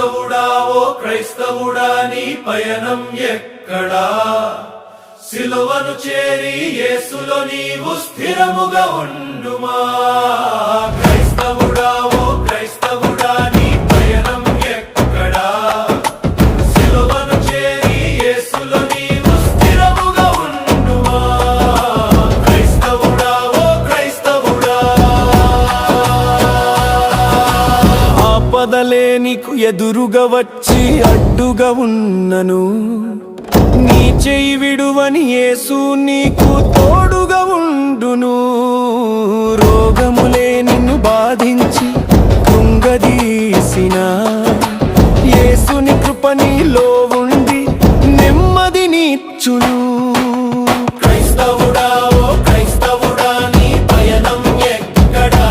క్రైస్తవుడా ఓ క్రైస్తవుడా నీ పయనం ఎక్కడా? సిలువను చేరి యేసులో నీవు స్థిరముగా ఉండుమా. క్రైస్తవుడా ఓ క్రైస్తవుడా నీ పయనం ఎక్కడా? సిలువను చేరి యేసులో నీవు స్థిరముగా ఉండుమా. క్రైస్తవుడా ఓ క్రైస్తవుడా. ఆపదలే నీకు ఎదురుగా వచ్చి అడ్డుగా ఉన్నను, నీ చెయ్యి విడువని యేసు నీకు తోడుగా ఉండును. రోగములే నిన్ను బాధించి కృంగదీసిన యేసుని కృప నీలో ఉండి నెమ్మదినిచ్చును. క్రైస్తవుడా ఓ క్రైస్తవుడా నీ పయనం ఎక్కడా?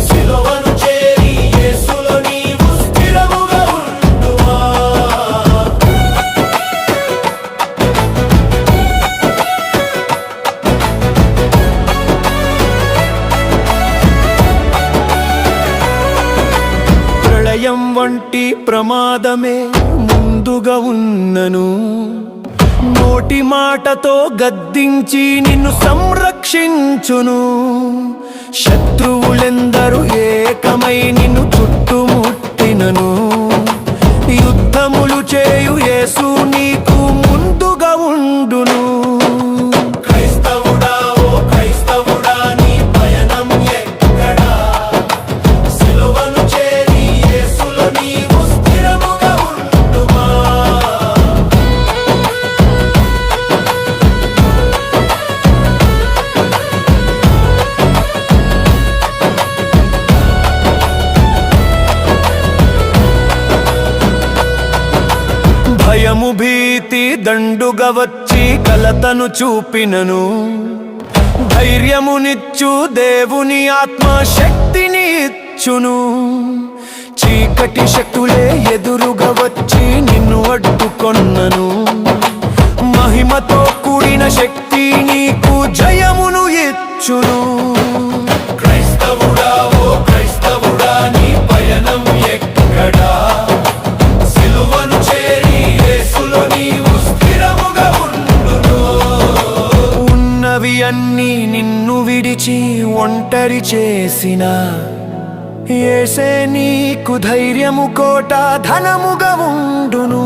సిలువను చేరి యేసులో నీవు స్థిరముగా ఉండుమా. ప్రళయం వంటి ప్రమాదమే ముందుగా ఉన్నను, నోటి మాటతో గద్దించి నిన్ను సంరక్షించును. శత్రువులెందరూ ఏకమై నిన్ను చుట్టుముట్టినను, యుద్ధములు చేయు యేసు నీకు ముందుగా ఉండును. క్రైస్తవుడా ఓ క్రైస్తవుడా నీ పయనం ఎక్కడా? సిలువను చేరి యేసులో నీవు స్థిరముగా ఉండుమా. భయము భీతి దండుగా వచ్చి కలతను చూపినను, ధైర్యమునిచ్చు దేవుని ఆత్మ శక్తిని ఇచ్చును. చీకటి శక్తులే ఎదురుగా వచ్చి నిన్ను అడ్డుకొన్నను, మహిమతో కూడిన శక్తి నీకు జయమును ఇచ్చును. క్రైస్తవుడా ఓ క్రైస్తవుడా నీ పయనం ఎక్కడా? సిలువను చేరి యేసులో నీవు స్థిరముగా ఉండును. ఉన్నవి అన్నీ నిన్ను విడిచి ఒంటరి చేసిన యేసే నీకు ధైర్యము కోట ధనముగా ఉండును.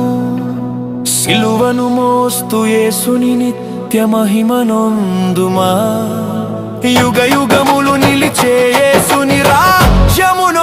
సిలువను మోస్తూ యేసుని నిత్య మహిమనొందుమా. యుగ యుగములు నిలిచే యేసుని రాజ్యమును